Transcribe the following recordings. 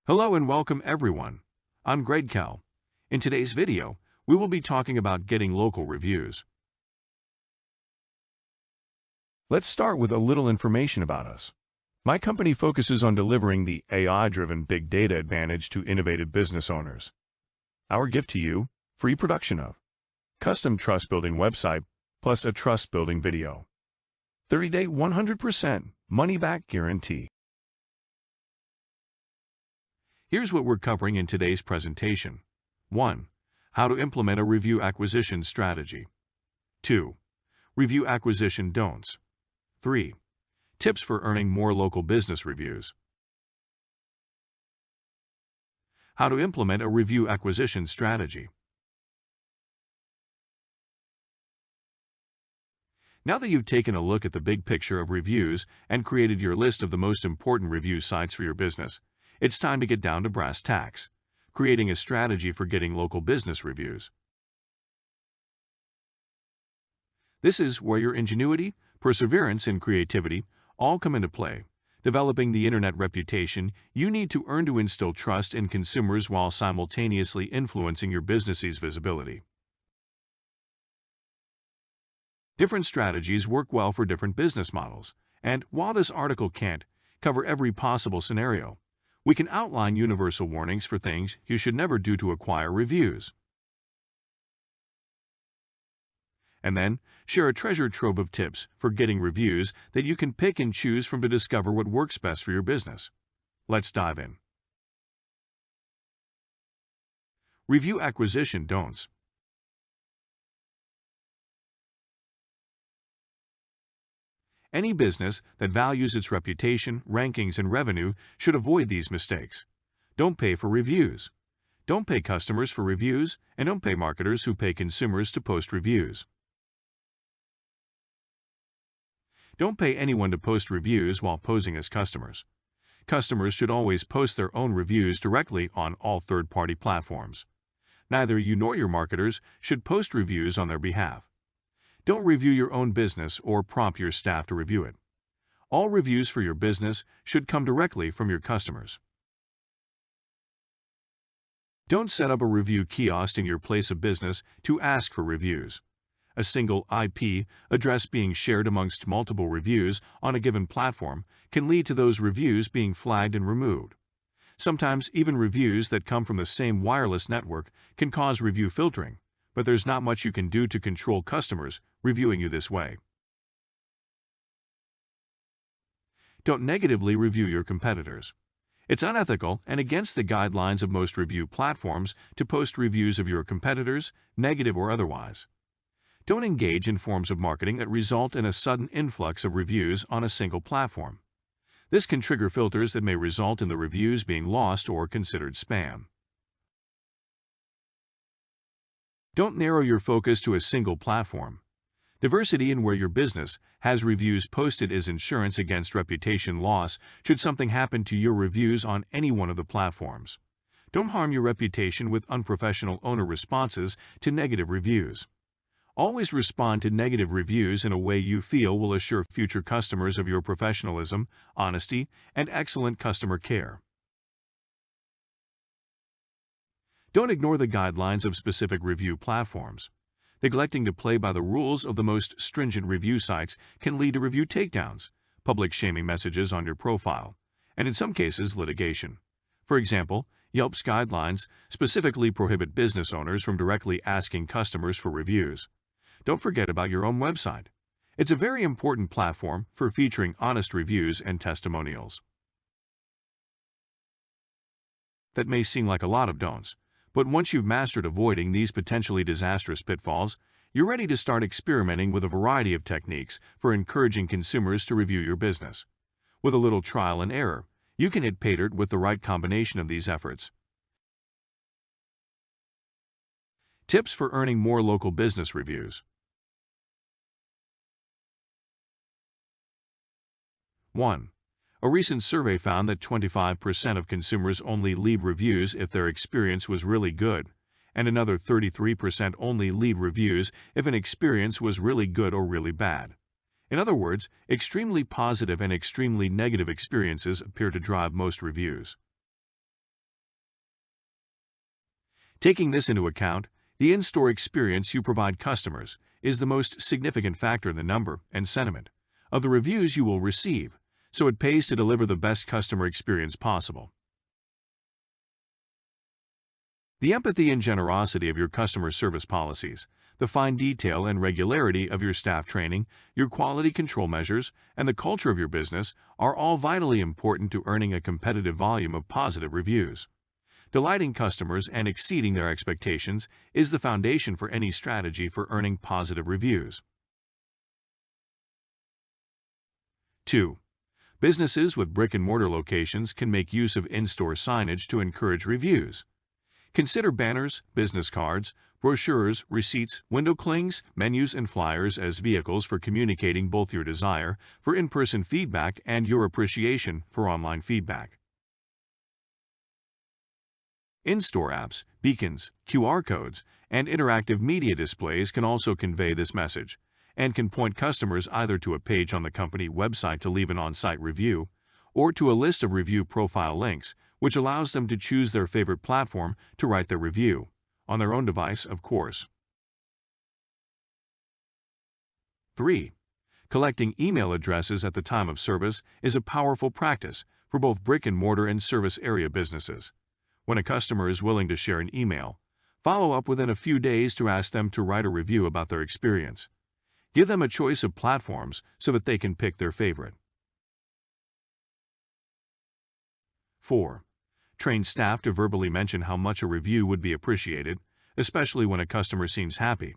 Hello and welcome everyone. I'm Greg Kell. In today's video, we will be talking about getting local reviews. Let's start with a little information about us. My company focuses on delivering the AI-driven big data advantage to innovative business owners. Our gift to you, free production of custom trust-building website plus a trust-building video. 30-day 100% money-back guarantee. Here's what we're covering in today's presentation. 1. How to implement a review acquisition strategy. 2. Review acquisition don'ts. 3. Tips for earning more local business reviews. How to implement a review acquisition strategy. Now that you've taken a look at the big picture of reviews and created your list of the most important review sites for your business, it's time to get down to brass tacks, creating a strategy for getting local business reviews. This is where your ingenuity, perseverance, and creativity all come into play, developing the internet reputation you need to earn to instill trust in consumers while simultaneously influencing your business's visibility. Different strategies work well for different business models, and while this article can't cover every possible scenario, we can outline universal warnings for things you should never do to acquire reviews. And then, share a treasure trove of tips for getting reviews that you can pick and choose from to discover what works best for your business. Let's dive in. Review acquisition don'ts. Any business that values its reputation, rankings, and revenue should avoid these mistakes. Don't pay for reviews. Don't pay customers for reviews, and don't pay marketers who pay consumers to post reviews. Don't pay anyone to post reviews while posing as customers. Customers should always post their own reviews directly on all third-party platforms. Neither you nor your marketers should post reviews on their behalf. Don't review your own business or prompt your staff to review it. All reviews for your business should come directly from your customers. Don't set up a review kiosk in your place of business to ask for reviews. A single IP address being shared amongst multiple reviews on a given platform can lead to those reviews being flagged and removed. Sometimes even reviews that come from the same wireless network can cause review filtering, but there's not much you can do to control customers reviewing you this way. Don't negatively review your competitors. It's unethical and against the guidelines of most review platforms to post reviews of your competitors, negative or otherwise. Don't engage in forms of marketing that result in a sudden influx of reviews on a single platform. This can trigger filters that may result in the reviews being lost or considered spam. Don't narrow your focus to a single platform. Diversity in where your business has reviews posted is insurance against reputation loss should something happen to your reviews on any one of the platforms. Don't harm your reputation with unprofessional owner responses to negative reviews. Always respond to negative reviews in a way you feel will assure future customers of your professionalism, honesty, and excellent customer care. Don't ignore the guidelines of specific review platforms. Neglecting to play by the rules of the most stringent review sites can lead to review takedowns, public shaming messages on your profile, and in some cases, litigation. For example, Yelp's guidelines specifically prohibit business owners from directly asking customers for reviews. Don't forget about your own website. It's a very important platform for featuring honest reviews and testimonials. That may seem like a lot of don'ts, but once you've mastered avoiding these potentially disastrous pitfalls, you're ready to start experimenting with a variety of techniques for encouraging consumers to review your business. With a little trial and error, you can hit pay dirt with the right combination of these efforts. Tips for earning more local business reviews. 1. A recent survey found that 25% of consumers only leave reviews if their experience was really good, and another 33% only leave reviews if an experience was really good or really bad. In other words, extremely positive and extremely negative experiences appear to drive most reviews. Taking this into account, the in-store experience you provide customers is the most significant factor in the number and sentiment of the reviews you will receive, so it pays to deliver the best customer experience possible. The empathy and generosity of your customer service policies, the fine detail and regularity of your staff training, your quality control measures, and the culture of your business are all vitally important to earning a competitive volume of positive reviews. Delighting customers and exceeding their expectations is the foundation for any strategy for earning positive reviews. 2. Businesses with brick-and-mortar locations can make use of in-store signage to encourage reviews. Consider banners, business cards, brochures, receipts, window clings, menus, and flyers as vehicles for communicating both your desire for in-person feedback and your appreciation for online feedback. In-store apps, beacons, QR codes, and interactive media displays can also convey this message and can point customers either to a page on the company website to leave an on-site review or to a list of review profile links, which allows them to choose their favorite platform to write their review, on their own device, of course. 3. Collecting email addresses at the time of service is a powerful practice for both brick-and-mortar and service area businesses. When a customer is willing to share an email, follow up within a few days to ask them to write a review about their experience. Give them a choice of platforms so that they can pick their favorite. 4. Train staff to verbally mention how much a review would be appreciated, especially when a customer seems happy.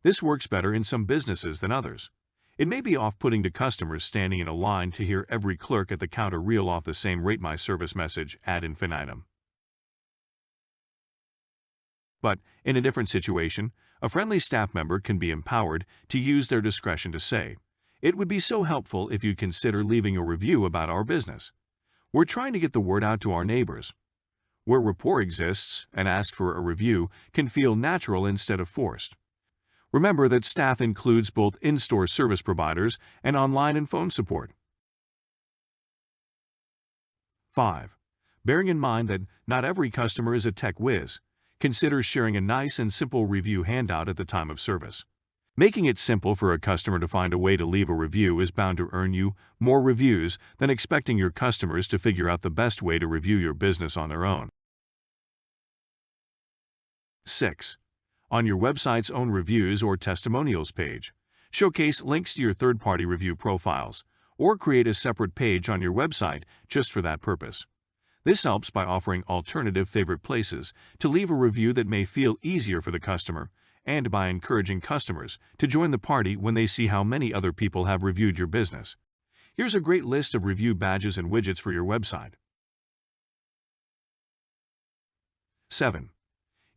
This works better in some businesses than others. It may be off-putting to customers standing in a line to hear every clerk at the counter reel off the same Rate My Service message ad infinitum. But, in a different situation, a friendly staff member can be empowered to use their discretion to say, "It would be so helpful if you'd consider leaving a review about our business. We're trying to get the word out to our neighbors." Where rapport exists, and ask for a review can feel natural instead of forced. Remember that staff includes both in-store service providers and online and phone support. 5. Bearing in mind that not every customer is a tech whiz, consider sharing a nice and simple review handout at the time of service. Making it simple for a customer to find a way to leave a review is bound to earn you more reviews than expecting your customers to figure out the best way to review your business on their own. 6. On your website's own reviews or testimonials page, showcase links to your third-party review profiles, or create a separate page on your website just for that purpose. This helps by offering alternative favorite places to leave a review that may feel easier for the customer, and by encouraging customers to join the party when they see how many other people have reviewed your business. Here's a great list of review badges and widgets for your website. 7.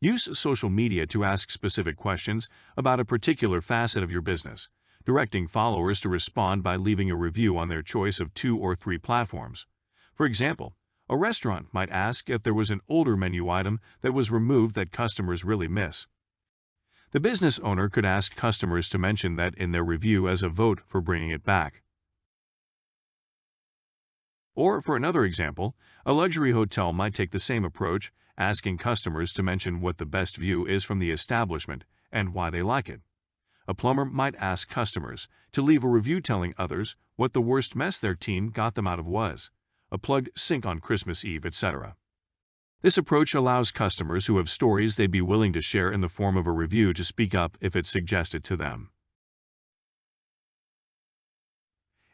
Use social media to ask specific questions about a particular facet of your business, directing followers to respond by leaving a review on their choice of 2 or 3 platforms. For example, a restaurant might ask if there was an older menu item that was removed that customers really miss. The business owner could ask customers to mention that in their review as a vote for bringing it back. Or, for another example, a luxury hotel might take the same approach, asking customers to mention what the best view is from the establishment and why they like it. A plumber might ask customers to leave a review telling others what the worst mess their team got them out of was, a plugged sink on Christmas Eve, etc. This approach allows customers who have stories they'd be willing to share in the form of a review to speak up if it's suggested to them.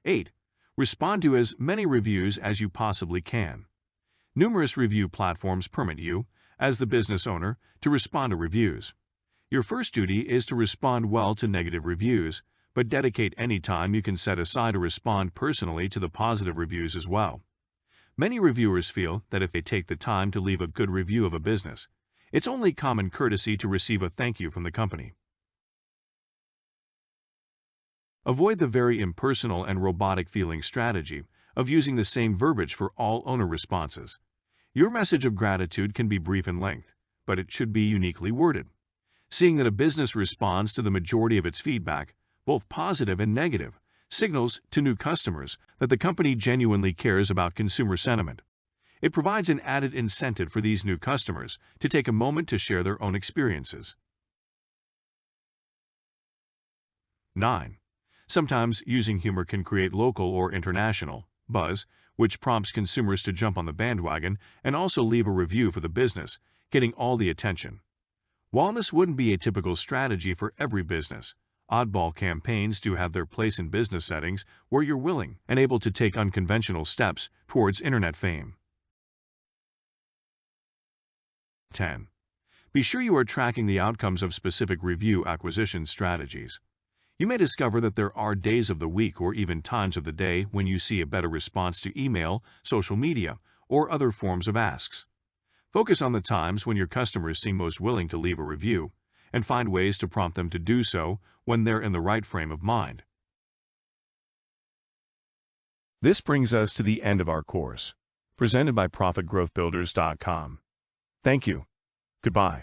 8. Respond to as many reviews as you possibly can. Numerous review platforms permit you, as the business owner, to respond to reviews. Your first duty is to respond well to negative reviews, but dedicate any time you can set aside to respond personally to the positive reviews as well. Many reviewers feel that if they take the time to leave a good review of a business, it's only common courtesy to receive a thank you from the company. Avoid the very impersonal and robotic-feeling strategy of using the same verbiage for all owner responses. Your message of gratitude can be brief in length, but it should be uniquely worded. Seeing that a business responds to the majority of its feedback, both positive and negative, signals to new customers that the company genuinely cares about consumer sentiment. It provides an added incentive for these new customers to take a moment to share their own experiences. 9. Sometimes using humor can create local or international buzz, which prompts consumers to jump on the bandwagon and also leave a review for the business, getting all the attention. While this wouldn't be a typical strategy for every business, oddball campaigns do have their place in business settings where you're willing and able to take unconventional steps towards internet fame. 10. Be sure you are tracking the outcomes of specific review acquisition strategies. You may discover that there are days of the week or even times of the day when you see a better response to email, social media, or other forms of asks. Focus on the times when your customers seem most willing to leave a review, and find ways to prompt them to do so when they're in the right frame of mind. This brings us to the end of our course, presented by ProfitGrowthBuilders.com. Thank you. Goodbye.